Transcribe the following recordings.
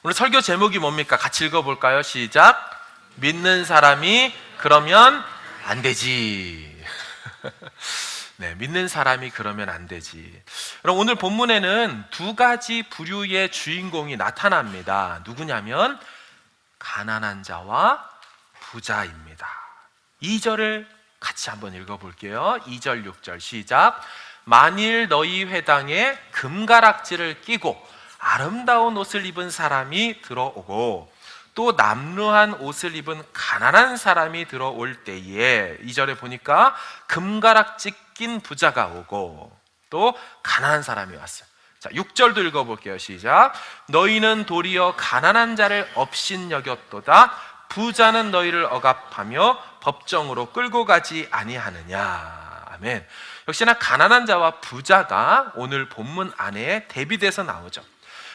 오늘 설교 제목이 뭡니까? 같이 읽어볼까요? 시작. 믿는 사람이 그러면 안 되지. 네, 믿는 사람이 그러면 안 되지. 그럼 오늘 본문에는 두 가지 부류의 주인공이 나타납니다. 누구냐면 가난한 자와 부자입니다. 2절을 같이 한번 읽어볼게요. 2절 6절 시작. 만일 너희 회당에 금가락지를 끼고 아름다운 옷을 입은 사람이 들어오고 또 남루한 옷을 입은 가난한 사람이 들어올 때에 2절에 보니까 금가락지 낀 부자가 오고 또 가난한 사람이 왔어요. 자, 6절도 읽어볼게요. 시작. 너희는 도리어 가난한 자를 업신여겼도다. 부자는 너희를 억압하며 법정으로 끌고 가지 아니하느냐. 아멘. 역시나 가난한 자와 부자가 오늘 본문 안에 대비돼서 나오죠.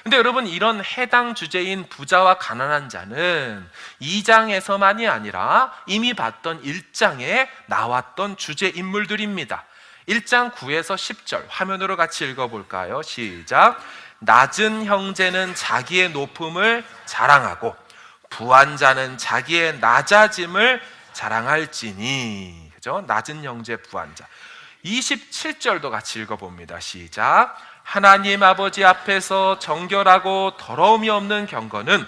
근데 여러분, 이런 해당 주제인 부자와 가난한 자는 2장에서만이 아니라 이미 봤던 1장에 나왔던 주제 인물들입니다. 1장 9에서 10절 화면으로 같이 읽어볼까요? 시작. 낮은 형제는 자기의 높음을 자랑하고 부한 자는 자기의 낮아짐을 자랑할지니. 그죠? 낮은 형제, 부한 자. 27절도 같이 읽어봅니다. 시작. 하나님 아버지 앞에서 정결하고 더러움이 없는 경건은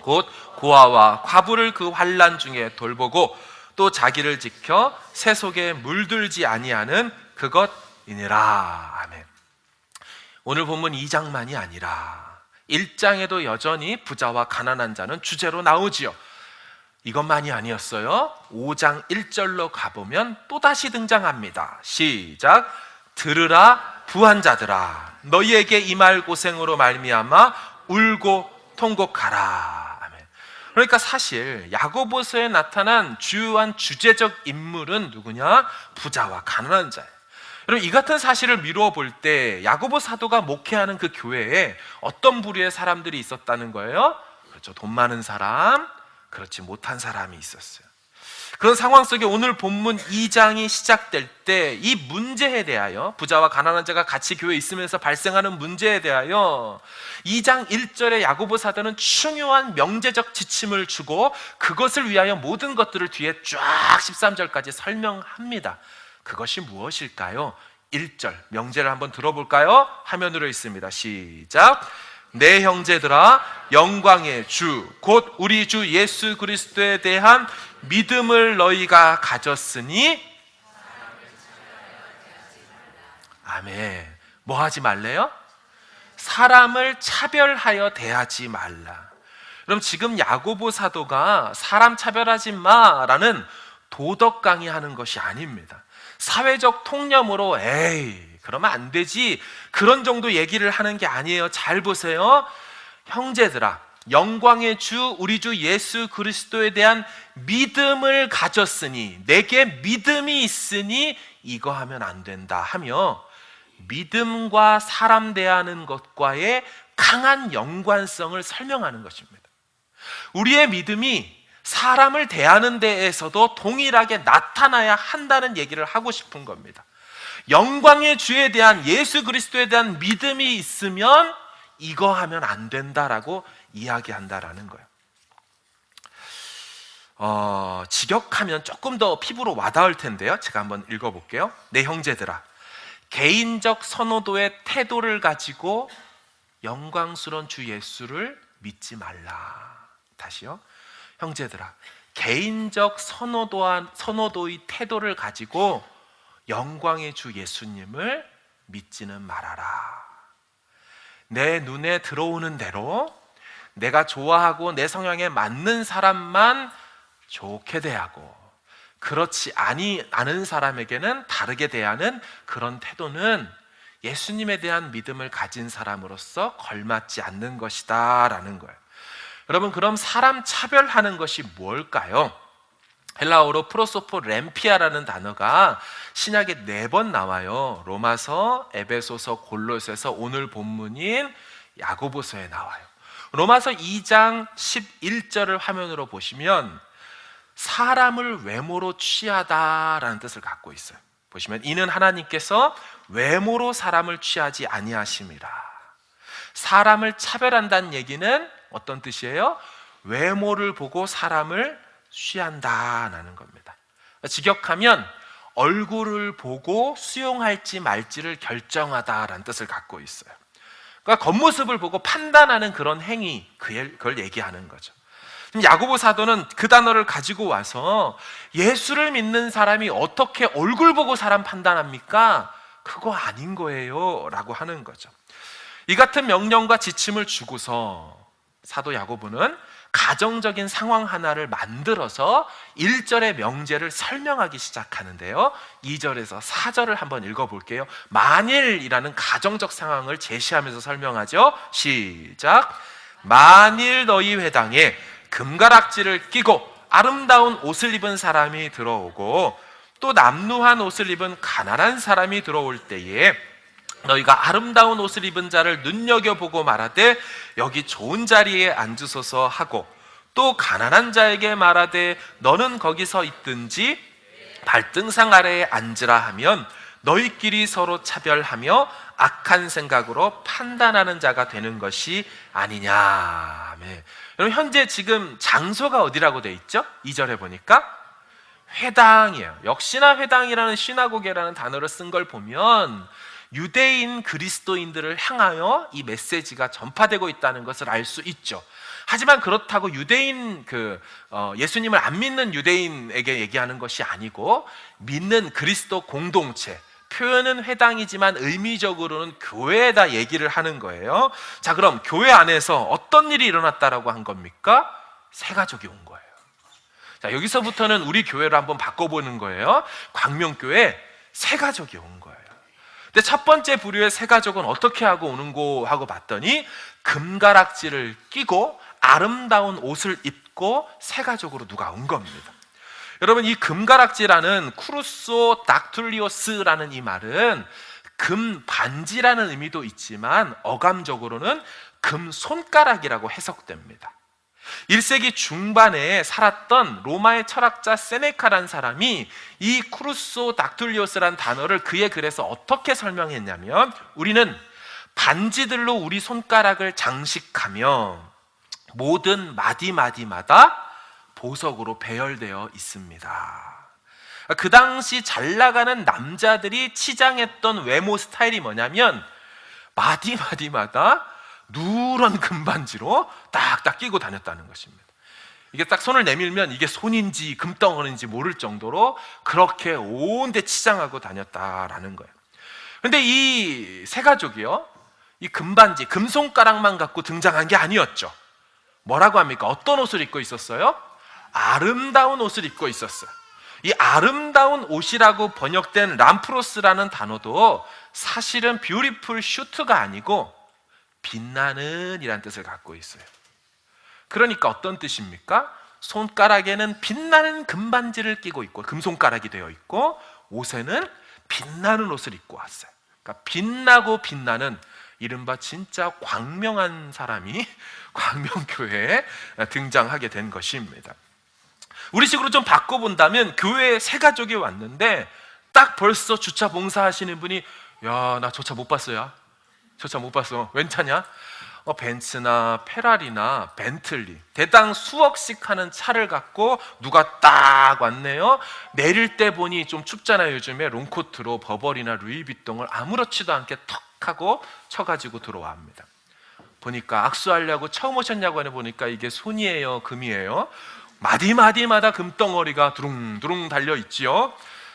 곧 고아와 과부를 그 환난 중에 돌보고 또 자기를 지켜 새 속에 물들지 아니하는 그것이니라. 아멘. 오늘 본문 2장만이 아니라 1장에도 여전히 부자와 가난한 자는 주제로 나오지요. 이것만이 아니었어요. 5장 1절로 가보면 또다시 등장합니다. 시작. 들으라 부한 자들아, 너희에게 임할 고생으로 말미암아 울고 통곡하라. 아멘. 그러니까 사실 야고보서에 나타난 주요한 주제적 인물은 누구냐? 부자와 가난한 자예요. 여러분, 이 같은 사실을 미루어 볼 때 야고보 사도가 목회하는 그 교회에 어떤 부류의 사람들이 있었다는 거예요? 그렇죠. 돈 많은 사람, 그렇지 못한 사람이 있었어요. 그런 상황 속에 오늘 본문 2장이 시작될 때 이 문제에 대하여, 부자와 가난한 자가 같이 교회에 있으면서 발생하는 문제에 대하여 2장 1절에 야고보 사도는 중요한 명제적 지침을 주고 그것을 위하여 모든 것들을 뒤에 쫙 13절까지 설명합니다. 그것이 무엇일까요? 1절 명제를 한번 들어볼까요? 화면으로 있습니다. 시작. 내 형제들아, 영광의 주 곧 우리 주 예수 그리스도에 대한 믿음을 너희가 가졌으니. 아멘. 뭐 하지 말래요? 사람을 차별하여 대하지 말라. 그럼 지금 야고보 사도가 사람 차별하지 마라는 도덕 강의하는 것이 아닙니다. 사회적 통념으로 에이 그러면 안 되지, 그런 정도 얘기를 하는 게 아니에요. 잘 보세요. 형제들아, 영광의 주 우리 주 예수 그리스도에 대한 믿음을 가졌으니, 내게 믿음이 있으니 이거 하면 안 된다 하며 믿음과 사람 대하는 것과의 강한 연관성을 설명하는 것입니다. 우리의 믿음이 사람을 대하는 데에서도 동일하게 나타나야 한다는 얘기를 하고 싶은 겁니다. 영광의 주에 대한, 예수 그리스도에 대한 믿음이 있으면 이거 하면 안 된다라고 이야기한다라는 거예요. 직역하면 조금 더 피부로 와닿을 텐데요. 제가 한번 읽어볼게요. 내 형제들아, 개인적 선호도의 태도를 가지고 영광스러운 주 예수를 믿지 말라. 다시요. 형제들아, 개인적 선호도의 태도를 가지고 영광의 주 예수님을 믿지는 말아라. 내 눈에 들어오는 대로 내가 좋아하고 내 성향에 맞는 사람만 좋게 대하고, 그렇지 않은 사람에게는 다르게 대하는 그런 태도는 예수님에 대한 믿음을 가진 사람으로서 걸맞지 않는 것이다 라는 거예요. 여러분, 그럼 사람 차별하는 것이 뭘까요? 헬라어로 프로소포 램피아라는 단어가 신약에 4번 나와요. 로마서, 에베소서, 골로새서, 오늘 본문인 야고보서에 나와요. 로마서 2장 11절을 화면으로 보시면 사람을 외모로 취하다라는 뜻을 갖고 있어요. 보시면 이는 하나님께서 외모로 사람을 취하지 아니하심이라. 사람을 차별한다는 얘기는 어떤 뜻이에요? 외모를 보고 사람을 취한다라는 겁니다. 직역하면 얼굴을 보고 수용할지 말지를 결정하다라는 뜻을 갖고 있어요. 그러니까 겉모습을 보고 판단하는 그런 행위, 그걸 얘기하는 거죠. 야고보 사도는 그 단어를 가지고 와서 예수를 믿는 사람이 어떻게 얼굴 보고 사람 판단합니까? 그거 아닌 거예요 라고 하는 거죠. 이 같은 명령과 지침을 주고서 사도 야고보는 가정적인 상황 하나를 만들어서 1절의 명제를 설명하기 시작하는데요, 2절에서 4절을 한번 읽어볼게요. 만일이라는 가정적 상황을 제시하면서 설명하죠. 시작. 만일 너희 회당에 금가락지를 끼고 아름다운 옷을 입은 사람이 들어오고 또 남루한 옷을 입은 가난한 사람이 들어올 때에 너희가 아름다운 옷을 입은 자를 눈여겨보고 말하되 여기 좋은 자리에 앉으소서 하고 또 가난한 자에게 말하되 너는 거기서 있든지 발등상 아래에 앉으라 하면 너희끼리 서로 차별하며 악한 생각으로 판단하는 자가 되는 것이 아니냐. 네. 여러분, 현재 지금 장소가 어디라고 돼 있죠? 2절에 보니까 회당이에요. 역시나 회당이라는 시나고게라는 단어를 쓴 걸 보면 유대인 그리스도인들을 향하여 이 메시지가 전파되고 있다는 것을 알 수 있죠. 하지만 그렇다고 유대인 예수님을 안 믿는 유대인에게 얘기하는 것이 아니고 믿는 그리스도 공동체, 표현은 회당이지만 의미적으로는 교회에다 얘기를 하는 거예요. 자, 그럼 교회 안에서 어떤 일이 일어났다라고 한 겁니까? 새 가족이 온 거예요. 자, 여기서부터는 우리 교회를 한번 바꿔보는 거예요. 광명교회 새 가족이 온 거예요. 근데 첫 번째 부류의 새 가족은 어떻게 하고 오는고 하고 봤더니 금가락지를 끼고 아름다운 옷을 입고 새 가족으로 누가 온 겁니다. 여러분, 이 금가락지라는 쿠루소 닥툴리오스라는 이 말은 금 반지라는 의미도 있지만 어감적으로는 금 손가락이라고 해석됩니다. 1세기 중반에 살았던 로마의 철학자 세네카라는 사람이 이 쿠루소 닥툴리오스라는 단어를 그의 글에서 어떻게 설명했냐면, 우리는 반지들로 우리 손가락을 장식하며 모든 마디마디마다 보석으로 배열되어 있습니다. 그 당시 잘 나가는 남자들이 치장했던 외모 스타일이 뭐냐면 마디마디마다 누런 금반지로 딱딱 끼고 다녔다는 것입니다. 이게 딱 손을 내밀면 이게 손인지 금덩어리인지 모를 정도로 그렇게 온데 치장하고 다녔다라는 거예요. 그런데 이 새 가족이요, 이 금반지, 금손가락만 갖고 등장한 게 아니었죠. 뭐라고 합니까? 어떤 옷을 입고 있었어요? 아름다운 옷을 입고 있었어요. 이 아름다운 옷이라고 번역된 람프로스라는 단어도 사실은 뷰티풀 슈트가 아니고 빛나는 이란 뜻을 갖고 있어요. 그러니까 어떤 뜻입니까? 손가락에는 빛나는 금반지를 끼고 있고 금손가락이 되어 있고 옷에는 빛나는 옷을 입고 왔어요. 그러니까 빛나고 빛나는 이른바 진짜 광명한 사람이 광명교회에 등장하게 된 것입니다. 우리식으로 좀 바꿔본다면 교회에 새 가족이 왔는데 딱 벌써 주차 봉사하시는 분이, 야, 나 저 차 못 봤어요. 저 차 못 봤어. 웬 차냐? 벤츠나 페라리나 벤틀리, 대당 수억씩 하는 차를 갖고 누가 딱 왔네요. 내릴 때 보니 좀 춥잖아요. 요즘에 롱코트로 버버리나 루이비통을 아무렇지도 않게 턱 하고 쳐가지고 들어와합니다. 보니까 악수하려고 처음 오셨냐고 하니 보니까 이게 손이에요, 금이에요? 마디마디마다 금덩어리가 두릉두릉 달려있지요.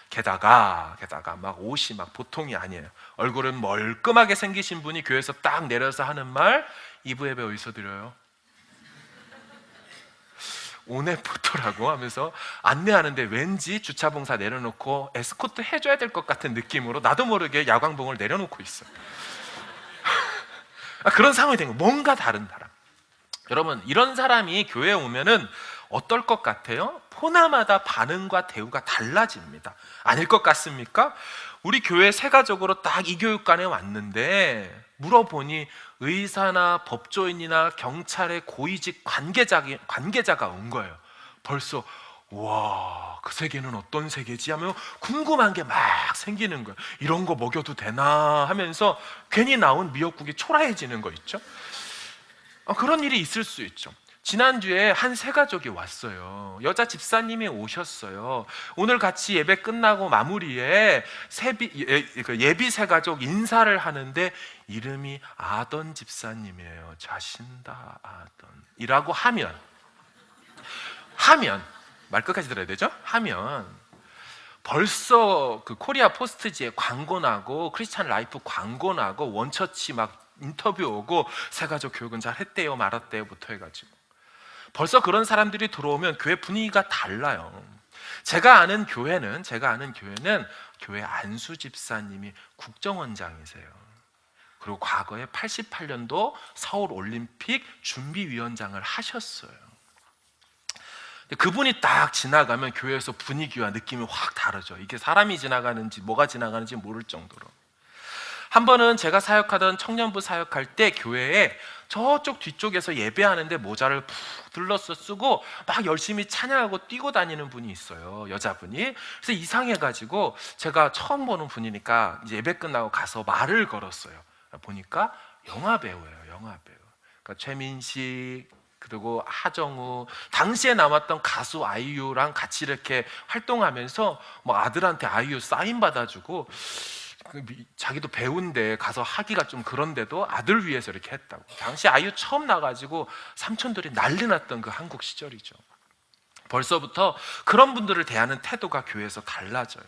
게다가 막 옷이 막 보통이 아니에요. 얼굴은 멀끔하게 생기신 분이 교회에서 딱 내려서 하는 말, 이브 예배 어디서 드려요? 오네포토라고 하면서 안내하는데 왠지 주차봉사 내려놓고 에스코트 해줘야 될 것 같은 느낌으로 나도 모르게 야광봉을 내려놓고 있어요. 그런 상황이 된 거예요. 뭔가 다른 사람. 여러분, 이런 사람이 교회에 오면은 어떨 것 같아요? 포나마다 반응과 대우가 달라집니다. 아닐 것 같습니까? 우리 교회 새 가족으로 딱 이 교육관에 왔는데 물어보니 의사나 법조인이나 경찰의 고위직 관계자가 온 거예요. 벌써 와, 그 세계는 어떤 세계지 하며 궁금한 게 막 생기는 거예요. 이런 거 먹여도 되나 하면서 괜히 나온 미역국이 초라해지는 거 있죠. 그런 일이 있을 수 있죠. 지난주에 한 세 가족이 왔어요. 여자 집사님이 오셨어요. 오늘 같이 예배 끝나고 마무리에 예비 세 가족 인사를 하는데 이름이 아던 집사님이에요. 자신다 아던이라고 하면 말 끝까지 들어야 되죠? 하면 벌써 그 코리아 포스트지에 광고 나고 크리스찬 라이프 광고 나고 원처치 막 인터뷰 오고 새가족 교육은 잘 했대요 말았대요부터 해가지고 벌써 그런 사람들이 들어오면 교회 분위기가 달라요. 제가 아는 교회는 교회 안수 집사님이 국정원장이세요. 그리고 과거에 88년도 서울 올림픽 준비위원장을 하셨어요. 그분이 딱 지나가면 교회에서 분위기와 느낌이 확 다르죠. 이게 사람이 지나가는지 뭐가 지나가는지 모를 정도로. 한 번은 제가 사역하던 청년부 사역할 때 교회에 저쪽 뒤쪽에서 예배하는데 모자를 푹 둘러서 쓰고 막 열심히 찬양하고 뛰고 다니는 분이 있어요. 여자분이. 그래서 이상해가지고 제가 처음 보는 분이니까 이제 예배 끝나고 가서 말을 걸었어요. 보니까 영화배우예요. 영화배우. 그러니까 최민식 그리고 하정우, 당시에 남았던 가수 아이유랑 같이 이렇게 활동하면서 뭐 아들한테 아이유 사인 받아주고 자기도 배우인데 가서 하기가 좀 그런데도 아들 위해서 이렇게 했다고. 당시 아이유 처음 나가지고 삼촌들이 난리 났던 그 한국 시절이죠. 벌써부터 그런 분들을 대하는 태도가 교회에서 달라져요.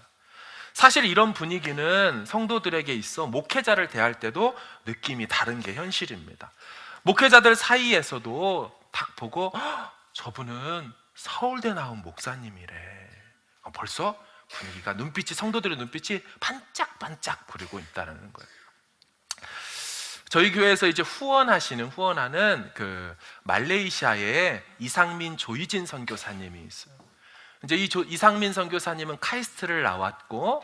사실 이런 분위기는 성도들에게 있어 목회자를 대할 때도 느낌이 다른 게 현실입니다. 목회자들 사이에서도 딱 보고 저분은 서울대 나온 목사님이래. 벌써 분위기가 성도들의 눈빛이 반짝반짝 부리고 있다는 거예요. 저희 교회에서 이제 후원하는 그 말레이시아의 이상민 조이진 선교사님이 있어요. 이제 이상민 선교사님은 카이스트를 나왔고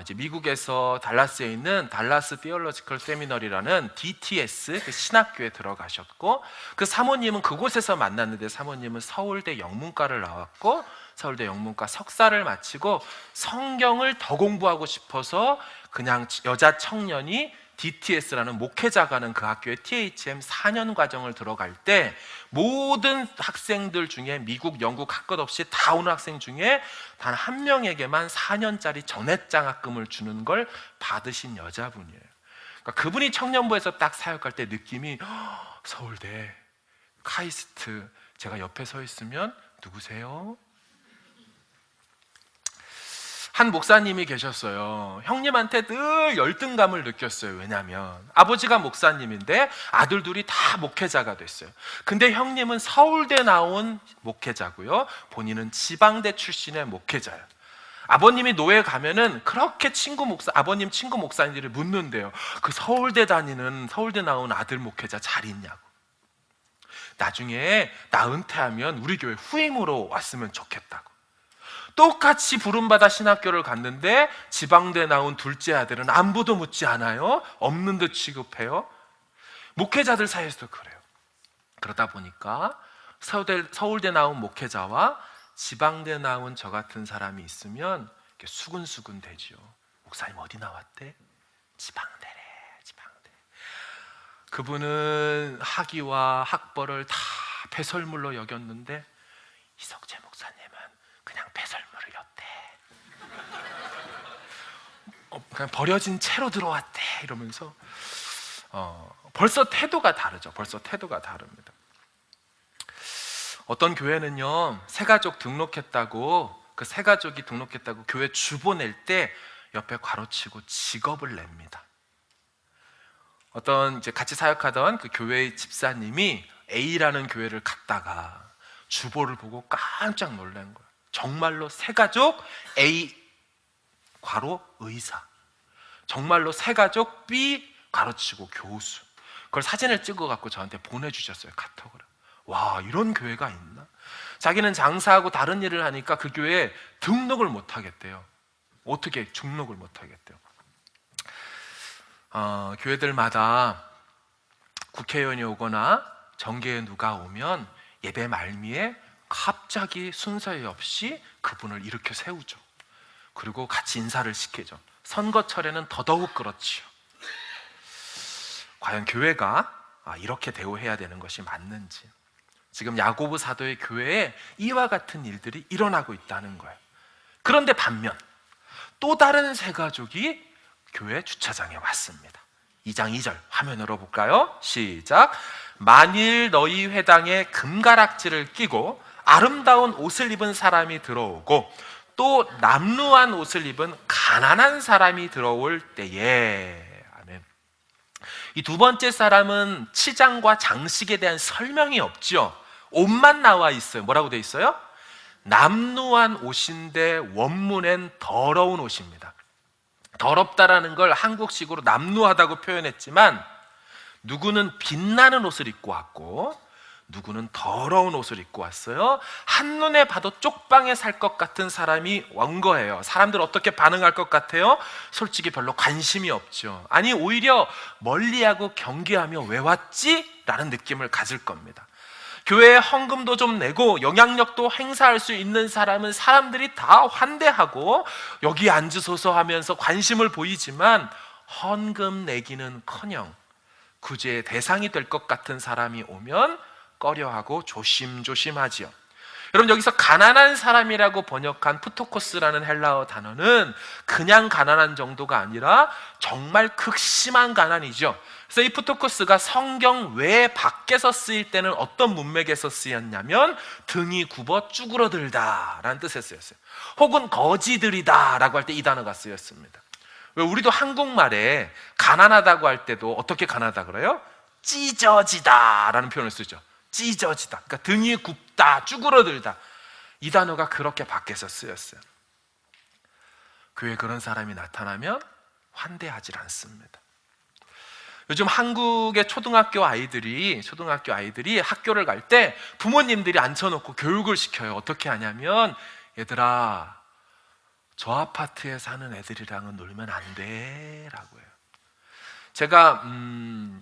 이제 미국에서 달라스에 있는 달라스 티올로지컬 세미너리라는 DTS 그 신학교에 들어가셨고, 그 사모님은 그곳에서 만났는데 사모님은 서울대 영문과를 나왔고 서울대 영문과 석사를 마치고 성경을 더 공부하고 싶어서 그냥 여자 청년이 DTS라는 목회자 가는 그 학교에 THM 4년 과정을 들어갈 때 모든 학생들 중에 미국, 영국 할 것 없이 다 오는 학생 중에 단 한 명에게만 4년짜리 전액장학금을 주는 걸 받으신 여자분이에요. 그러니까 그분이 청년부에서 딱 사역할 때 느낌이 서울대, 카이스트, 제가 옆에 서 있으면 누구세요? 한 목사님이 계셨어요. 형님한테 늘 열등감을 느꼈어요. 왜냐하면 아버지가 목사님인데 아들 둘이 다 목회자가 됐어요. 근데 형님은 서울대 나온 목회자고요, 본인은 지방대 출신의 목회자예요. 아버님이 노예 가면은 그렇게 아버님 친구 목사님들이 묻는데요. 그 서울대 나온 아들 목회자 잘 있냐고. 나중에 나 은퇴하면 우리 교회 후임으로 왔으면 좋겠다고. 똑같이 부름받아 신학교를 갔는데 지방대 나온 둘째 아들은 안부도 묻지 않아요. 없는 듯 취급해요. 목회자들 사이에서도 그래요. 그러다 보니까 서울대 나온 목회자와 지방대 나온 저 같은 사람이 있으면 수근수근 되지요. 목사님 어디 나왔대? 지방대래. 지방대. 그분은 학위와 학벌을 다 배설물로 여겼는데 이석재 목사님은 그냥 배설물을 였대. 그냥 버려진 채로 들어왔대 이러면서 벌써 태도가 다르죠. 벌써 태도가 다릅니다. 어떤 교회는요, 새가족 등록했다고, 그 새가족이 등록했다고 교회 주보 낼 때 옆에 괄호치고 직업을 냅니다. 어떤 이제 같이 사역하던 그 교회의 집사님이 A라는 교회를 갔다가 주보를 보고 깜짝 놀란 거예요. 정말로 새가족 A 괄호 의사, 정말로 새가족 B 괄호치고 교수. 그걸 사진을 찍어 갖고 저한테 보내주셨어요. 카톡으로. 와, 이런 교회가 있나? 자기는 장사하고 다른 일을 하니까 그 교회에 등록을 못 하겠대요. 어떻게 등록을 못 하겠대요? 교회들마다 국회의원이 오거나 정계에 누가 오면 예배 말미에 갑자기 순서에 없이 그분을 일으켜 세우죠. 그리고 같이 인사를 시키죠. 선거철에는 더더욱 그렇지요. 과연 교회가 이렇게 대우해야 되는 것이 맞는지. 지금 야고보 사도의 교회에 이와 같은 일들이 일어나고 있다는 거예요. 그런데 반면 또 다른 세 가족이 교회 주차장에 왔습니다. 2장 2절 화면으로 볼까요? 시작. 만일 너희 회당에 금가락지를 끼고 아름다운 옷을 입은 사람이 들어오고 또 남루한 옷을 입은 가난한 사람이 들어올 때에. 아멘. 이 두 번째 사람은 치장과 장식에 대한 설명이 없죠. 옷만 나와 있어요. 뭐라고 돼 있어요? 남루한 옷인데 원문엔 더러운 옷입니다. 더럽다라는 걸 한국식으로 남루하다고 표현했지만 누구는 빛나는 옷을 입고 왔고 누구는 더러운 옷을 입고 왔어요. 한눈에 봐도 쪽방에 살 것 같은 사람이 온 거예요. 사람들 어떻게 반응할 것 같아요? 솔직히 별로 관심이 없죠. 아니 오히려 멀리하고 경계하며 왜 왔지? 라는 느낌을 가질 겁니다. 교회에 헌금도 좀 내고 영향력도 행사할 수 있는 사람은 사람들이 다 환대하고 여기 앉으소서 하면서 관심을 보이지만 헌금 내기는커녕 구제의 대상이 될 것 같은 사람이 오면 꺼려하고 조심조심하지요. 여러분 여기서 가난한 사람이라고 번역한 푸토코스라는 헬라어 단어는 그냥 가난한 정도가 아니라 정말 극심한 가난이죠. 그래서 이 푸토코스가 성경 외 밖에서 쓰일 때는 어떤 문맥에서 쓰였냐면 등이 굽어 쭈그러들다 라는 뜻에 쓰였어요. 혹은 거지들이다 라고 할 때 이 단어가 쓰였습니다. 왜 우리도 한국말에 가난하다고 할 때도 어떻게 가난하다 그래요? 찢어지다 라는 표현을 쓰죠. 찢어지다. 그러니까 등이 굽다, 쭈그러들다. 이 단어가 그렇게 밖에서 쓰였어요. 교회에 그런 사람이 나타나면 환대하지 않습니다. 요즘 한국의 초등학교 아이들이 학교를 갈 때 부모님들이 앉혀놓고 교육을 시켜요. 어떻게 하냐면 얘들아 저 아파트에 사는 애들이랑은 놀면 안 돼 라고 해요. 제가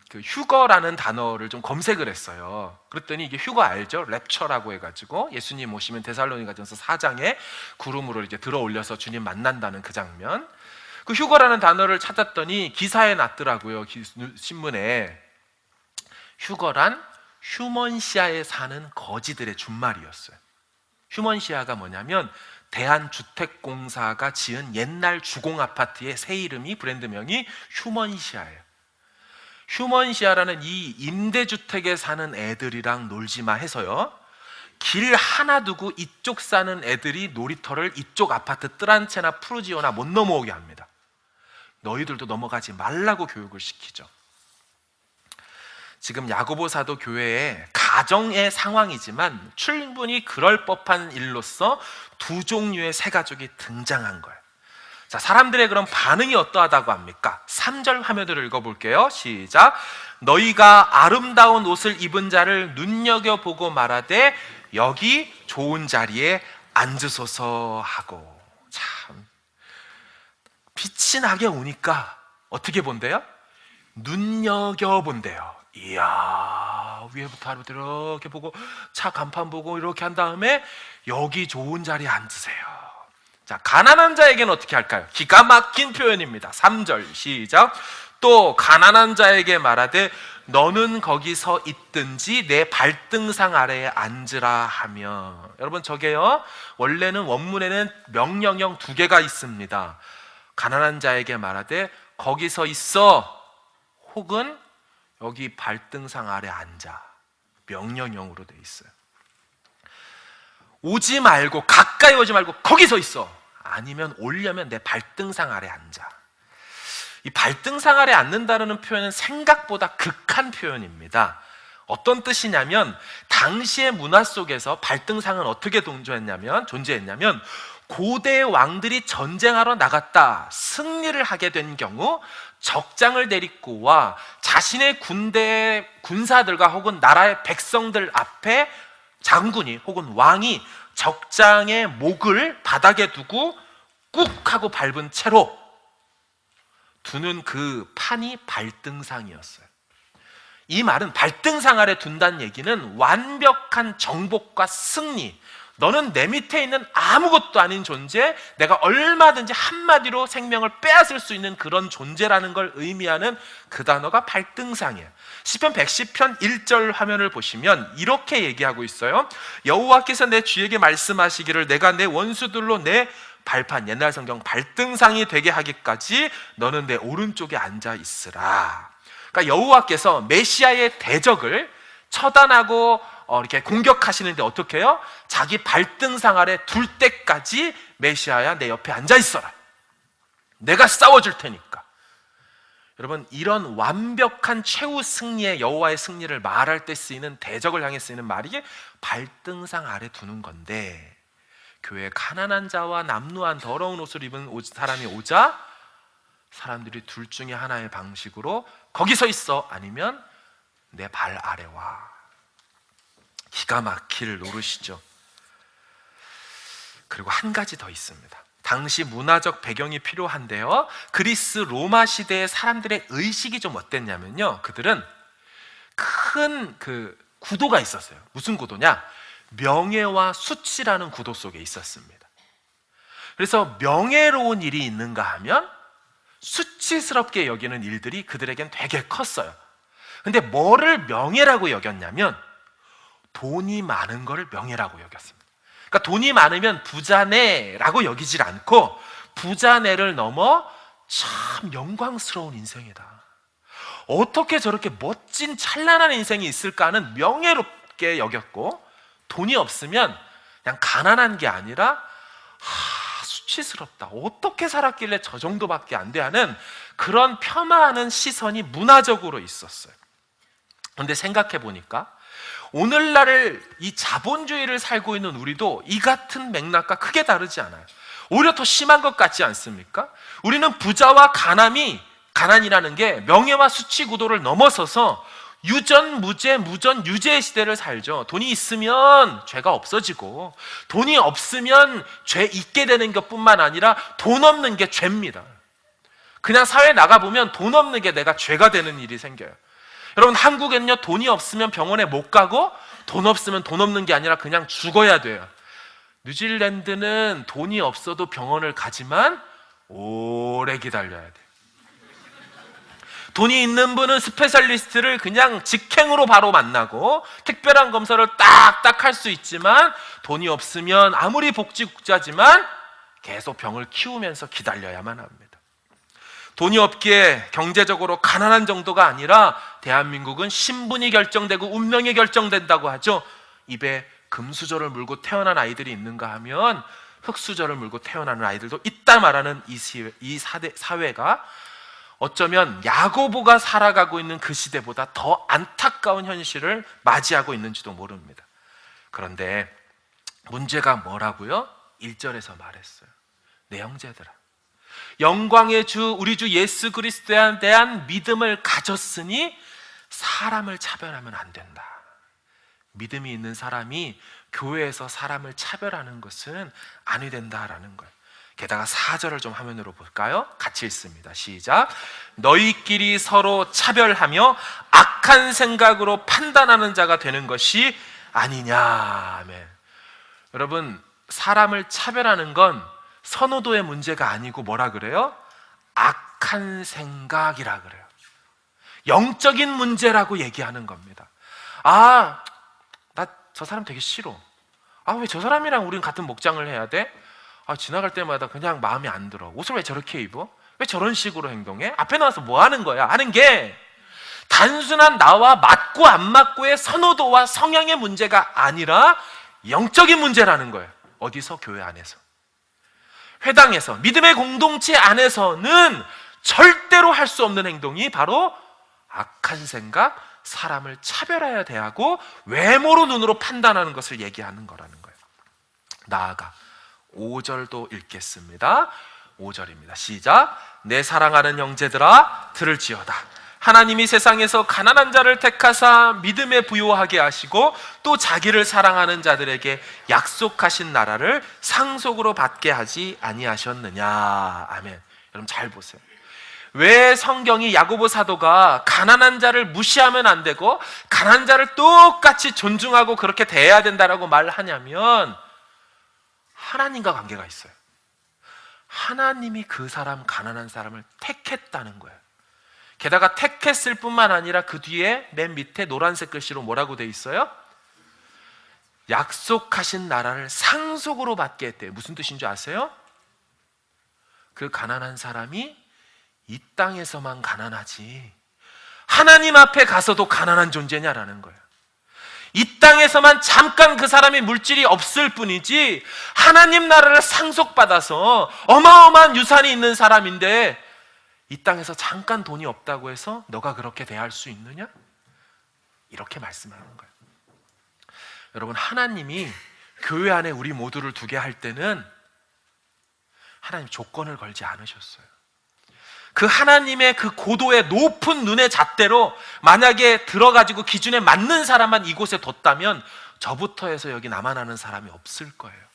그 휴거라는 단어를 좀 검색을 했어요. 그랬더니 이게 휴거 알죠? 랩처라고 해가지고 예수님 오시면 데살로니가전서 4장에 구름으로 이제 들어 올려서 주님 만난다는 그 장면. 그 휴거라는 단어를 찾았더니 기사에 났더라고요. 신문에. 휴거란 휴먼시아에 사는 거지들의 준말이었어요. 휴먼시아가 뭐냐면 대한주택공사가 지은 옛날 주공아파트의 새 이름이 브랜드명이 휴먼시아예요. 휴먼시아라는 이 임대주택에 사는 애들이랑 놀지마 해서요 길 하나 두고 이쪽 사는 애들이 놀이터를 이쪽 아파트 뜰 한 채나 푸르지오나 못 넘어오게 합니다. 너희들도 넘어가지 말라고 교육을 시키죠. 지금 야고보 사도 교회의 가정의 상황이지만 충분히 그럴 법한 일로서 두 종류의 새 가족이 등장한 거예요. 자, 사람들의 그런 반응이 어떠하다고 합니까? 3절 화면으로 읽어볼게요. 시작. 너희가 아름다운 옷을 입은 자를 눈여겨보고 말하되 여기 좋은 자리에 앉으소서 하고. 참 빛이 나게 오니까 어떻게 본대요? 눈여겨본대요. 이야, 위에부터 아래부터 이렇게 보고 차 간판 보고 이렇게 한 다음에 여기 좋은 자리에 앉으세요. 자, 가난한 자에게는 어떻게 할까요? 기가 막힌 표현입니다. 3절 시작. 또 가난한 자에게 말하되 너는 거기 서 있든지 내 발등상 아래에 앉으라 하며. 여러분 저게요 원래는 원문에는 명령형 2개가 있습니다. 가난한 자에게 말하되 거기 서 있어, 혹은 여기 발등상 아래 앉아. 명령형으로 돼 있어요. 오지 말고, 가까이 오지 말고 거기 서 있어. 아니면 오려면 내 발등상 아래 앉아. 이 발등상 아래 앉는다는 표현은 생각보다 극한 표현입니다. 어떤 뜻이냐면 당시의 문화 속에서 발등상은 어떻게 존재했냐면 고대 왕들이 전쟁하러 나갔다 승리를 하게 된 경우 적장을 데리고 와 자신의 군사들과 혹은 나라의 백성들 앞에 장군이 혹은 왕이 적장의 목을 바닥에 두고 꾹 하고 밟은 채로 두는 그 판이 발등상이었어요. 이 말은 발등상 아래 둔다는 얘기는 완벽한 정복과 승리, 너는 내 밑에 있는 아무것도 아닌 존재, 내가 얼마든지 한마디로 생명을 빼앗을 수 있는 그런 존재라는 걸 의미하는 그 단어가 발등상이에요. 시편 110편 1절 화면을 보시면 이렇게 얘기하고 있어요. 여호와께서 내 주에게 말씀하시기를 내가 내 원수들로 내 발판, 옛날 성경 발등상이 되게 하기까지 너는 내 오른쪽에 앉아 있으라. 그러니까 여호와께서 메시아의 대적을 처단하고 이렇게 공격하시는데 어떻게 해요? 자기 발등상 아래 둘 때까지 메시아야 내 옆에 앉아 있어라. 내가 싸워줄 테니까. 여러분, 이런 완벽한 최후 승리의 여호와의 승리를 말할 때 쓰이는, 대적을 향해 쓰이는 말이 발등상 아래 두는 건데, 교회에 가난한 자와 남루한 더러운 옷을 입은 사람이 오자 사람들이 둘 중에 하나의 방식으로 거기 서 있어, 아니면 내 발 아래 와. 기가 막힐 노릇이죠. 그리고 한 가지 더 있습니다. 당시 문화적 배경이 필요한데요, 그리스 로마 시대의 사람들의 의식이 좀 어땠냐면요, 그들은 큰 구도가 있었어요. 무슨 구도냐? 명예와 수치라는 구도 속에 있었습니다. 그래서 명예로운 일이 있는가 하면 수치스럽게 여기는 일들이 그들에겐 되게 컸어요. 근데 뭐를 명예라고 여겼냐면 돈이 많은 것을 명예라고 여겼습니다. 그러니까 돈이 많으면 부자네라고 여기질 않고, 부자네를 넘어 참 영광스러운 인생이다, 어떻게 저렇게 멋진 찬란한 인생이 있을까 하는 명예롭게 여겼고, 돈이 없으면 그냥 가난한 게 아니라 수치스럽다, 어떻게 살았길래 저 정도밖에 안 돼 하는 그런 폄하하는 시선이 문화적으로 있었어요. 그런데 생각해 보니까 오늘날 이 자본주의를 살고 있는 우리도 이 같은 맥락과 크게 다르지 않아요. 오히려 더 심한 것 같지 않습니까? 우리는 부자와 가난이라는 게 명예와 수치 구도를 넘어서서 유전, 무죄, 무전, 유죄의 시대를 살죠. 돈이 있으면 죄가 없어지고, 돈이 없으면 죄 있게 되는 것뿐만 아니라 돈 없는 게 죄입니다. 그냥 사회에 나가보면 돈 없는 게 내가 죄가 되는 일이 생겨요. 여러분, 한국에는요, 돈이 없으면 병원에 못 가고, 돈 없으면 돈 없는 게 아니라 그냥 죽어야 돼요. 뉴질랜드는 돈이 없어도 병원을 가지만 오래 기다려야 돼요. 돈이 있는 분은 스페셜리스트를 그냥 직행으로 바로 만나고 특별한 검사를 딱딱 할 수 있지만, 돈이 없으면 아무리 복지국자지만 계속 병을 키우면서 기다려야만 합니다. 돈이 없기에 경제적으로 가난한 정도가 아니라 대한민국은 신분이 결정되고 운명이 결정된다고 하죠. 입에 금수저를 물고 태어난 아이들이 있는가 하면 흙수저를 물고 태어나는 아이들도 있다 말하는 이 사회가 어쩌면 야고보가 살아가고 있는 그 시대보다 더 안타까운 현실을 맞이하고 있는지도 모릅니다. 그런데 문제가 뭐라고요? 1절에서 말했어요. 내 형제들아, 영광의 주 우리 주 예수 그리스도에 대한 믿음을 가졌으니 사람을 차별하면 안 된다. 믿음이 있는 사람이 교회에서 사람을 차별하는 것은 아니 된다라는 거예요. 게다가 4절을 좀 화면으로 볼까요? 같이 읽습니다. 시작. 너희끼리 서로 차별하며 악한 생각으로 판단하는 자가 되는 것이 아니냐. 아멘. 여러분, 사람을 차별하는 건 선호도의 문제가 아니고 뭐라 그래요? 악한 생각이라 그래요. 영적인 문제라고 얘기하는 겁니다. 나 저 사람 되게 싫어. 왜 저 사람이랑 우린 같은 목장을 해야 돼? 지나갈 때마다 그냥 마음에 안 들어. 옷을 왜 저렇게 입어? 왜 저런 식으로 행동해? 앞에 나와서 뭐 하는 거야? 하는 게 단순한 나와 맞고 안 맞고의 선호도와 성향의 문제가 아니라 영적인 문제라는 거예요. 어디서? 교회 안에서, 회당에서, 믿음의 공동체 안에서는 절대로 할 수 없는 행동이 바로 악한 생각, 사람을 차별해야 대하고 외모로 눈으로 판단하는 것을 얘기하는 거라는 거예요. 나아가 5절도 읽겠습니다. 5절입니다. 시작. 내 사랑하는 형제들아 들을지어다. 하나님이 세상에서 가난한 자를 택하사 믿음에 부요하게 하시고 또 자기를 사랑하는 자들에게 약속하신 나라를 상속으로 받게 하지 아니하셨느냐. 아멘. 여러분 잘 보세요. 왜 성경이 야고보 사도가 가난한 자를 무시하면 안 되고 가난한 자를 똑같이 존중하고 그렇게 대해야 된다라고 말하냐면 하나님과 관계가 있어요. 하나님이 그 사람, 가난한 사람을 택했다는 거예요. 게다가 택했을 뿐만 아니라 그 뒤에 맨 밑에 노란색 글씨로 뭐라고 돼 있어요? 약속하신 나라를 상속으로 받게 했대요. 무슨 뜻인 줄 아세요? 그 가난한 사람이 이 땅에서만 가난하지 하나님 앞에 가서도 가난한 존재냐라는 거예요. 이 땅에서만 잠깐 그 사람이 물질이 없을 뿐이지 하나님 나라를 상속받아서 어마어마한 유산이 있는 사람인데 이 땅에서 잠깐 돈이 없다고 해서 너가 그렇게 대할 수 있느냐? 이렇게 말씀하는 거예요. 여러분, 하나님이 교회 안에 우리 모두를 두게 할 때는 하나님 조건을 걸지 않으셨어요. 그 하나님의 그 고도의 높은 눈의 잣대로 만약에 들어가지고 기준에 맞는 사람만 이곳에 뒀다면 저부터 해서 여기 남아나는 사람이 없을 거예요.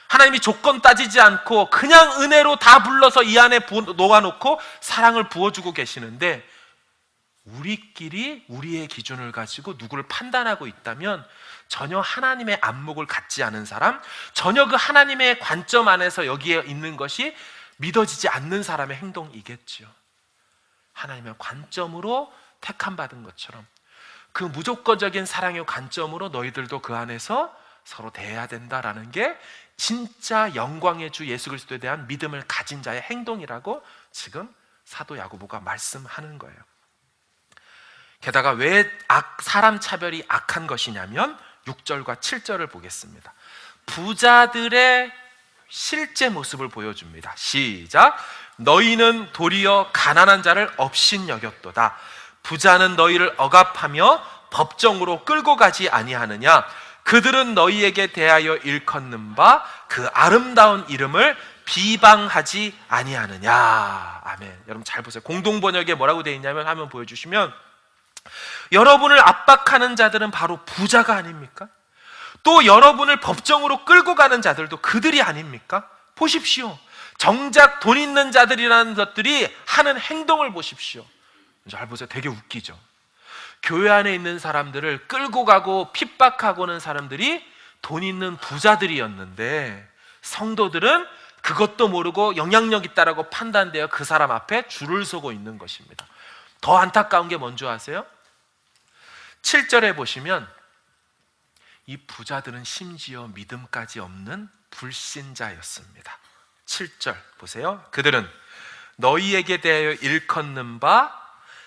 하나님이 조건 따지지 않고 그냥 은혜로 다 불러서 이 안에 놓아놓고 사랑을 부어주고 계시는데, 우리끼리 우리의 기준을 가지고 누구를 판단하고 있다면 전혀 하나님의 안목을 갖지 않은 사람, 전혀 그 하나님의 관점 안에서 여기에 있는 것이 믿어지지 않는 사람의 행동이겠죠. 하나님의 관점으로 택함 받은 것처럼 그 무조건적인 사랑의 관점으로 너희들도 그 안에서 서로 대해야 된다라는 게 진짜 영광의 주 예수 그리스도에 대한 믿음을 가진 자의 행동이라고 지금 사도 야고보가 말씀하는 거예요. 게다가 왜 사람 차별이 악한 것이냐면 6절과 7절을 보겠습니다. 부자들의 실제 모습을 보여줍니다. 시작. 너희는 도리어 가난한 자를 업신여겼도다. 부자는 너희를 억압하며 법정으로 끌고 가지 아니하느냐. 그들은 너희에게 대하여 일컫는 바 그 아름다운 이름을 비방하지 아니하느냐. 아멘. 여러분 잘 보세요. 공동번역에 뭐라고 되어 있냐면, 화면 보여주시면, 여러분을 압박하는 자들은 바로 부자가 아닙니까? 또 여러분을 법정으로 끌고 가는 자들도 그들이 아닙니까? 보십시오. 정작 돈 있는 자들이라는 것들이 하는 행동을 보십시오. 잘 보세요. 되게 웃기죠. 교회 안에 있는 사람들을 끌고 가고 핍박하고는 사람들이 돈 있는 부자들이었는데, 성도들은 그것도 모르고 영향력 있다라고 판단되어 그 사람 앞에 줄을 서고 있는 것입니다. 더 안타까운 게 뭔지 아세요? 7절에 보시면 이 부자들은 심지어 믿음까지 없는 불신자였습니다. 7절 보세요. 그들은 너희에게 대하여 일컫는 바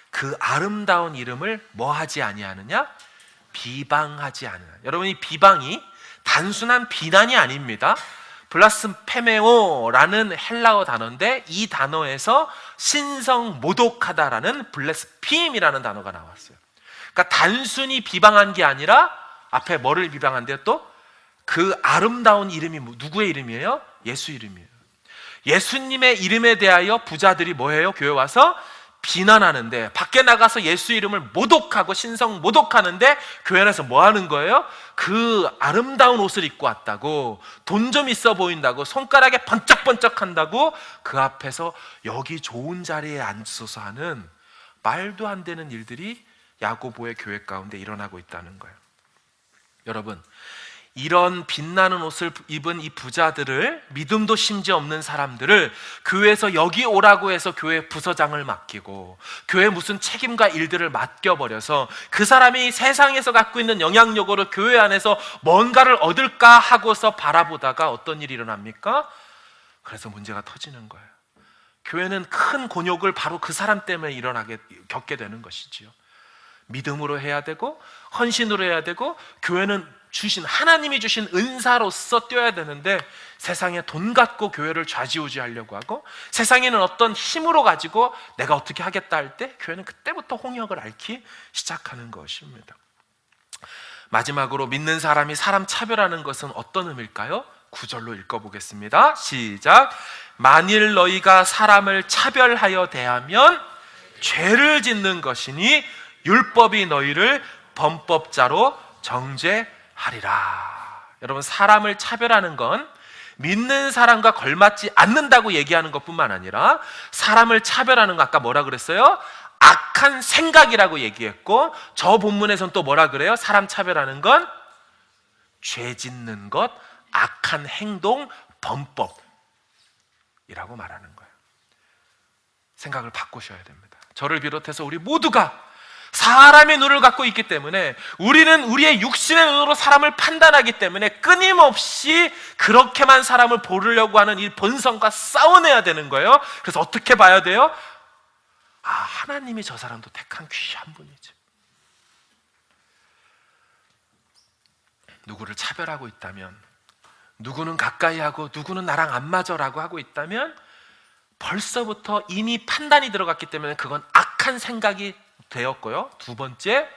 그 아름다운 이름을 뭐 하지 아니하느냐? 비방하지 않으냐. 여러분, 이 비방이 단순한 비난이 아닙니다. 블라스페메오라는 헬라어 단어인데, 이 단어에서 신성 모독하다라는 블레스핌이라는 단어가 나왔어요. 그러니까 단순히 비방한 게 아니라 앞에 뭐를 비방한대요? 또 그 아름다운 이름이 누구의 이름이에요? 예수 이름이에요. 예수님의 이름에 대하여 부자들이 뭐해요? 교회 와서 비난하는데, 밖에 나가서 예수 이름을 모독하고 신성 모독하는데 교회 안에서 뭐 하는 거예요? 그 아름다운 옷을 입고 왔다고, 돈 좀 있어 보인다고, 손가락에 번쩍번쩍 한다고 그 앞에서 여기 좋은 자리에 앉아서 하는 말도 안 되는 일들이 야고보의 교회 가운데 일어나고 있다는 거예요. 여러분, 이런 빛나는 옷을 입은 이 부자들을, 믿음도 심지어 없는 사람들을 교회에서 여기 오라고 해서 교회 부서장을 맡기고 교회 무슨 책임과 일들을 맡겨버려서 그 사람이 세상에서 갖고 있는 영향력으로 교회 안에서 뭔가를 얻을까 하고서 바라보다가 어떤 일이 일어납니까? 그래서 문제가 터지는 거예요. 교회는 큰 곤욕을 바로 그 사람 때문에 겪게 되는 것이지요. 믿음으로 해야 되고 헌신으로 해야 되고, 교회는 하나님이 주신 은사로서 뛰어야 되는데 세상에 돈 갖고 교회를 좌지우지하려고 하고, 세상에는 어떤 힘으로 가지고 내가 어떻게 하겠다 할 때 교회는 그때부터 홍역을 앓기 시작하는 것입니다. 마지막으로 믿는 사람이 사람 차별하는 것은 어떤 의미일까요? 9절로 읽어보겠습니다. 시작. 만일 너희가 사람을 차별하여 대하면 죄를 짓는 것이니 율법이 너희를 범법자로 정죄하리라. 여러분, 사람을 차별하는 건 믿는 사람과 걸맞지 않는다고 얘기하는 것뿐만 아니라, 사람을 차별하는 거 아까 뭐라 그랬어요? 악한 생각이라고 얘기했고, 저 본문에서는 또 뭐라 그래요? 사람 차별하는 건 죄 짓는 것, 악한 행동, 범법이라고 말하는 거예요. 생각을 바꾸셔야 됩니다. 저를 비롯해서 우리 모두가 사람의 눈을 갖고 있기 때문에, 우리는 우리의 육신의 눈으로 사람을 판단하기 때문에 끊임없이 그렇게만 사람을 보려고 하는 이 본성과 싸워내야 되는 거예요. 그래서 어떻게 봐야 돼요? 하나님이 저 사람도 택한 귀한 분이지. 누구를 차별하고 있다면, 누구는 가까이 하고 누구는 나랑 안 맞아라고 하고 있다면 벌써부터 이미 판단이 들어갔기 때문에 그건 악한 생각이 되었고요. 두 번째,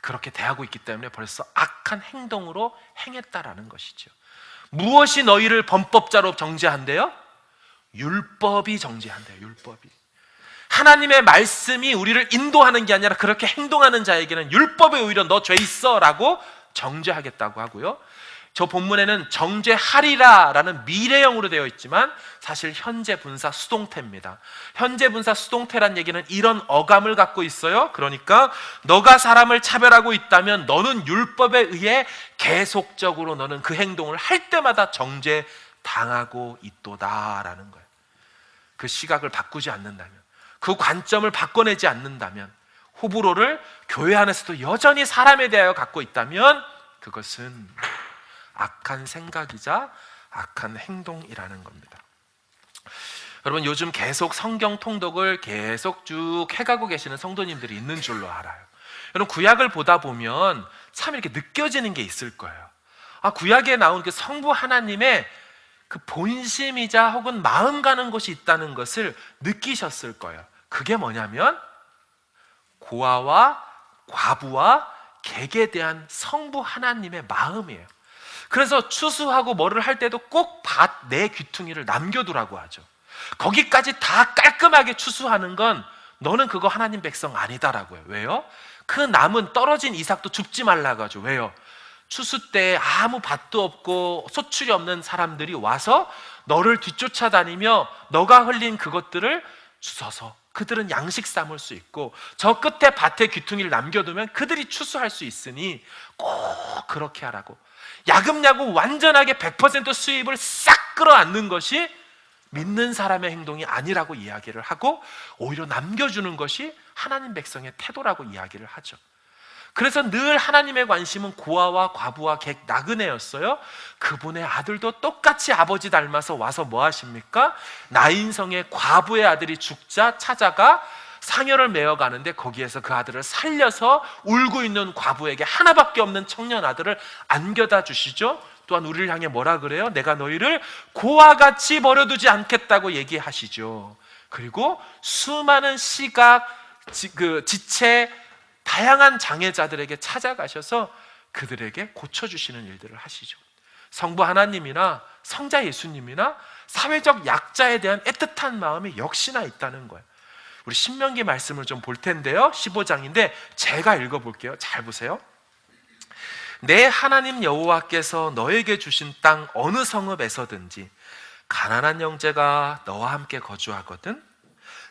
그렇게 대하고 있기 때문에 벌써 악한 행동으로 행했다라는 것이죠. 무엇이 너희를 범법자로 정죄한대요? 율법이 정죄한대요. 율법이. 하나님의 말씀이 우리를 인도하는 게 아니라 그렇게 행동하는 자에게는 율법에 오히려 너 죄 있어 라고 정죄하겠다고 하고요. 저 본문에는 정죄하리라 라는 미래형으로 되어 있지만 사실 현재 분사 수동태입니다. 현재 분사 수동태란 얘기는 이런 어감을 갖고 있어요. 그러니까 너가 사람을 차별하고 있다면 너는 율법에 의해 계속적으로 너는 그 행동을 할 때마다 정죄당하고 있도다 라는 거예요. 그 시각을 바꾸지 않는다면, 그 관점을 바꿔내지 않는다면, 호불호를 교회 안에서도 여전히 사람에 대하여 갖고 있다면 그것은 악한 생각이자 악한 행동이라는 겁니다. 여러분, 요즘 계속 성경 통독을 계속 쭉 해가고 계시는 성도님들이 있는 줄로 알아요. 여러분, 구약을 보다 보면 참 이렇게 느껴지는 게 있을 거예요. 구약에 나온 그 성부 하나님의 그 본심이자 혹은 마음 가는 곳이 있다는 것을 느끼셨을 거예요. 그게 뭐냐면 고아와 과부와 객에 대한 성부 하나님의 마음이에요. 그래서 추수하고 뭐를 할 때도 꼭 밭 내 귀퉁이를 남겨두라고 하죠. 거기까지 다 깔끔하게 추수하는 건 너는 그거 하나님 백성 아니다라고요. 왜요? 그 남은 떨어진 이삭도 줍지 말라고 하죠. 왜요? 추수 때 아무 밭도 없고 소출이 없는 사람들이 와서 너를 뒤쫓아다니며 너가 흘린 그것들을 주워서 그들은 양식 삼을 수 있고 저 끝에 밭에 귀퉁이를 남겨두면 그들이 추수할 수 있으니 꼭 그렇게 하라고. 야금야금 완전하게 100% 수입을 싹 끌어안는 것이 믿는 사람의 행동이 아니라고 이야기를 하고 오히려 남겨주는 것이 하나님 백성의 태도라고 이야기를 하죠. 그래서 늘 하나님의 관심은 고아와 과부와 객, 나그네였어요. 그분의 아들도 똑같이 아버지 닮아서 와서 뭐 하십니까? 나인성의 과부의 아들이 죽자 찾아가 상여를 메어 가는데 거기에서 그 아들을 살려서 울고 있는 과부에게 하나밖에 없는 청년 아들을 안겨다 주시죠. 또한 우리를 향해 뭐라 그래요? 내가 너희를 고와 같이 버려두지 않겠다고 얘기하시죠. 그리고 수많은 시각, 지체, 다양한 장애자들에게 찾아가셔서 그들에게 고쳐주시는 일들을 하시죠. 성부 하나님이나 성자 예수님이나 사회적 약자에 대한 애틋한 마음이 역시나 있다는 거예요. 우리 신명기 말씀을 좀 볼 텐데요. 15장인데 제가 읽어볼게요. 잘 보세요. 내 하나님 여호와께서 너에게 주신 땅 어느 성읍에서든지 가난한 형제가 너와 함께 거주하거든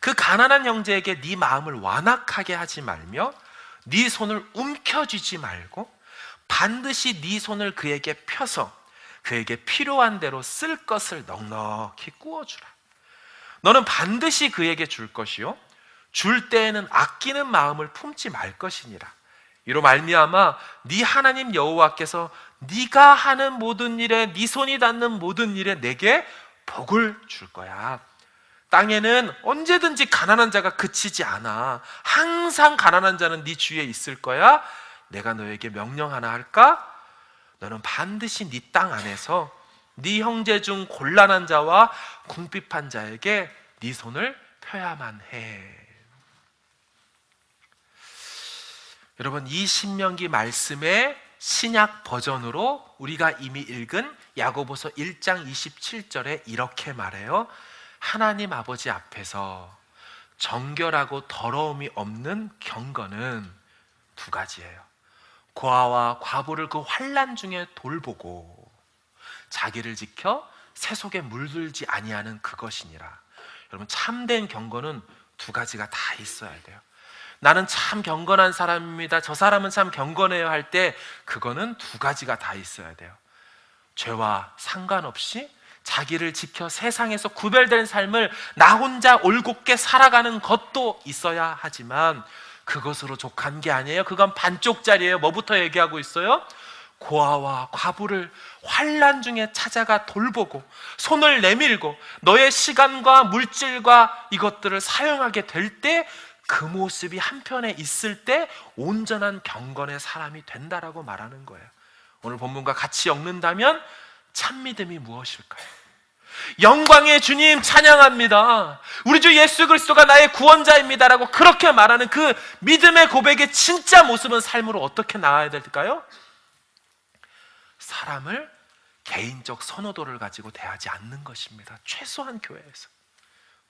그 가난한 형제에게 네 마음을 완악하게 하지 말며 네 손을 움켜쥐지 말고 반드시 네 손을 그에게 펴서 그에게 필요한 대로 쓸 것을 넉넉히 구워주라. 너는 반드시 그에게 줄 것이요 줄 때에는 아끼는 마음을 품지 말 것이니라. 이로 말미암아 네 하나님 여호와께서 네가 하는 모든 일에 네 손이 닿는 모든 일에 내게 복을 줄 거야. 땅에는 언제든지 가난한 자가 그치지 않아. 항상 가난한 자는 네 주위에 있을 거야. 내가 너에게 명령 하나 할까? 너는 반드시 네 땅 안에서 네 형제 중 곤란한 자와 궁핍한 자에게 네 손을 펴야만 해. 여러분, 이 신명기 말씀의 신약 버전으로 우리가 이미 읽은 야고보서 1장 27절에 이렇게 말해요. 하나님 아버지 앞에서 정결하고 더러움이 없는 경건은 두 가지예요. 고아와 과부를 그 환난 중에 돌보고 자기를 지켜 세속에 물들지 아니하는 그것이니라. 여러분, 참된 경건은 두 가지가 다 있어야 돼요. 나는 참 경건한 사람입니다. 저 사람은 참 경건해요 할 때 그거는 두 가지가 다 있어야 돼요. 죄와 상관없이 자기를 지켜 세상에서 구별된 삶을 나 혼자 올곧게 살아가는 것도 있어야 하지만 그것으로 족한 게 아니에요. 그건 반쪽짜리예요. 뭐부터 얘기하고 있어요? 고아와 과부를 환난 중에 찾아가 돌보고 손을 내밀고 너의 시간과 물질과 이것들을 사용하게 될 때 그 모습이 한편에 있을 때 온전한 경건의 사람이 된다라고 말하는 거예요. 오늘 본문과 같이 엮는다면 참 믿음이 무엇일까요? 영광의 주님 찬양합니다. 우리 주 예수 그리스도가 나의 구원자입니다라고 그렇게 말하는 그 믿음의 고백의 진짜 모습은 삶으로 어떻게 나와야 될까요? 사람을 개인적 선호도를 가지고 대하지 않는 것입니다. 최소한 교회에서.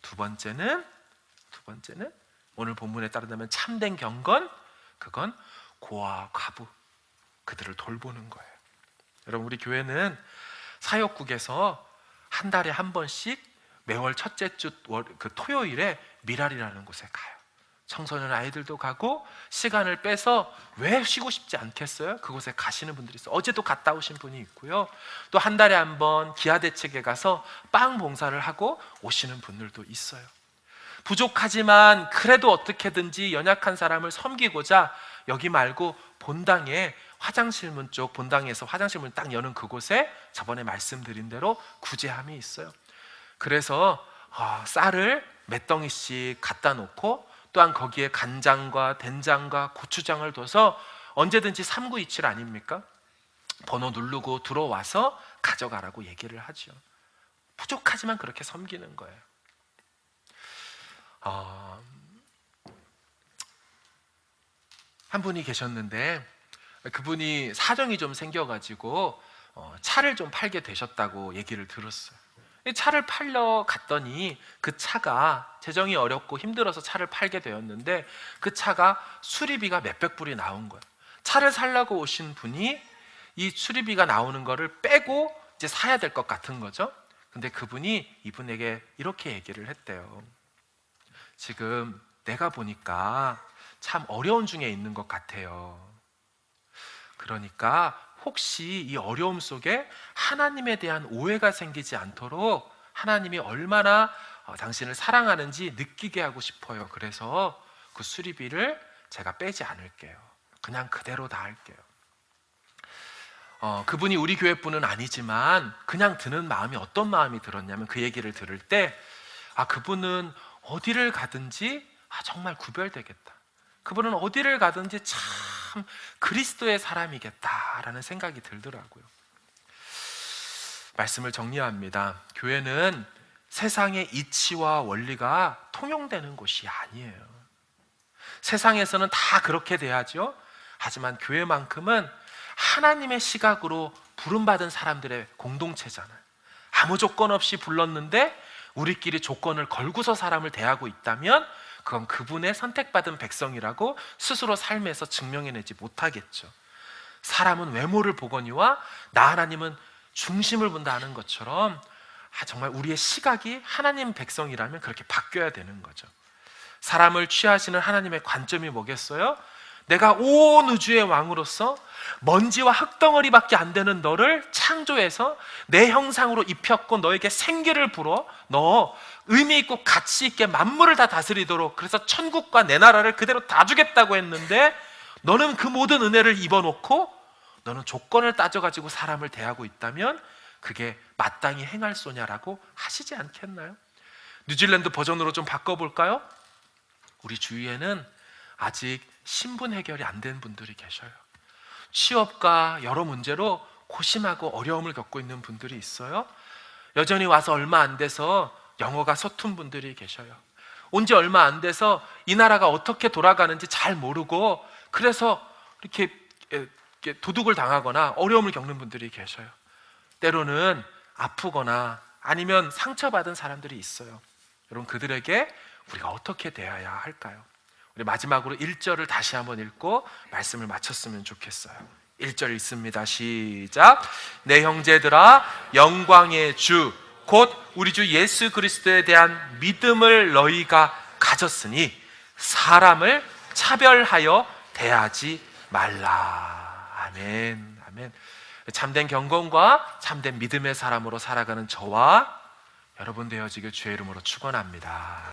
두 번째는 오늘 본문에 따르면 참된 경건, 그건 고아와 과부, 그들을 돌보는 거예요. 여러분, 우리 교회는 사역국에서 한 달에 한 번씩 매월 첫째 주 토요일에 미랄이라는 곳에 가요. 청소년 아이들도 가고 시간을 빼서 왜 쉬고 싶지 않겠어요? 그곳에 가시는 분들이 있어요. 어제도 갔다 오신 분이 있고요. 또 한 달에 한 번 기아대책에 가서 빵 봉사를 하고 오시는 분들도 있어요. 부족하지만 그래도 어떻게든지 연약한 사람을 섬기고자 여기 말고 본당에 화장실문 쪽, 본당에서 화장실문 딱 여는 그곳에 저번에 말씀드린 대로 구제함이 있어요. 그래서 쌀을 몇 덩이씩 갖다 놓고 또한 거기에 간장과 된장과 고추장을 둬서 언제든지 3927 아닙니까? 번호 누르고 들어와서 가져가라고 얘기를 하죠. 부족하지만 그렇게 섬기는 거예요. 한 분이 계셨는데 그분이 사정이 좀 생겨가지고 차를 좀 팔게 되셨다고 얘기를 들었어요. 차를 팔러 갔더니 그 차가 재정이 어렵고 힘들어서 차를 팔게 되었는데 그 차가 수리비가 몇백 불이 나온 거예요. 차를 살려고 오신 분이 이 수리비가 나오는 거를 빼고 이제 사야 될 것 같은 거죠. 근데 그분이 이분에게 이렇게 얘기를 했대요. 지금 내가 보니까 참 어려운 중에 있는 것 같아요. 그러니까 혹시 이 어려움 속에 하나님에 대한 오해가 생기지 않도록 하나님이 얼마나 당신을 사랑하는지 느끼게 하고 싶어요. 그래서 그 수리비를 제가 빼지 않을게요. 그냥 그대로 다 할게요. 그분이 우리 교회 분은 아니지만 그냥 드는 마음이 어떤 마음이 들었냐면 그 얘기를 들을 때 그분은 어디를 가든지 정말 구별되겠다. 그분은 어디를 가든지 참 그리스도의 사람이겠다라는 생각이 들더라고요. 말씀을 정리합니다. 교회는 세상의 이치와 원리가 통용되는 곳이 아니에요. 세상에서는 다 그렇게 돼야죠. 하지만 교회만큼은 하나님의 시각으로 부름받은 사람들의 공동체잖아요. 아무 조건 없이 불렀는데 우리끼리 조건을 걸고서 사람을 대하고 있다면 그건 그분의 선택받은 백성이라고 스스로 삶에서 증명해내지 못하겠죠. 사람은 외모를 보거니와 나 하나님은 중심을 본다 하는 것처럼 정말 우리의 시각이 하나님 백성이라면 그렇게 바뀌어야 되는 거죠. 사람을 취하시는 하나님의 관점이 뭐겠어요? 내가 온 우주의 왕으로서 먼지와 흙덩어리밖에 안 되는 너를 창조해서 내 형상으로 입혔고 너에게 생기를 불어 너 의미 있고 가치 있게 만물을 다 다스리도록 그래서 천국과 내 나라를 그대로 다 주겠다고 했는데 너는 그 모든 은혜를 입어놓고 너는 조건을 따져가지고 사람을 대하고 있다면 그게 마땅히 행할 소냐라고 하시지 않겠나요? 뉴질랜드 버전으로 좀 바꿔볼까요? 우리 주위에는 아직 신분 해결이 안 된 분들이 계셔요. 취업과 여러 문제로 고심하고 어려움을 겪고 있는 분들이 있어요. 여전히 와서 얼마 안 돼서 영어가 서툰 분들이 계셔요. 온 지 얼마 안 돼서 이 나라가 어떻게 돌아가는지 잘 모르고 그래서 이렇게 도둑을 당하거나 어려움을 겪는 분들이 계셔요. 때로는 아프거나 아니면 상처받은 사람들이 있어요. 여러분, 그들에게 우리가 어떻게 대해야 할까요? 우리 마지막으로 1절을 다시 한번 읽고 말씀을 마쳤으면 좋겠어요. 1절 읽습니다. 시작. 내 형제들아, 영광의 주 곧 우리 주 예수 그리스도에 대한 믿음을 너희가 가졌으니 사람을 차별하여 대하지 말라. 아멘. 아멘. 참된 경건과 참된 믿음의 사람으로 살아가는 저와 여러분 되어지길 주의 이름으로 축원합니다.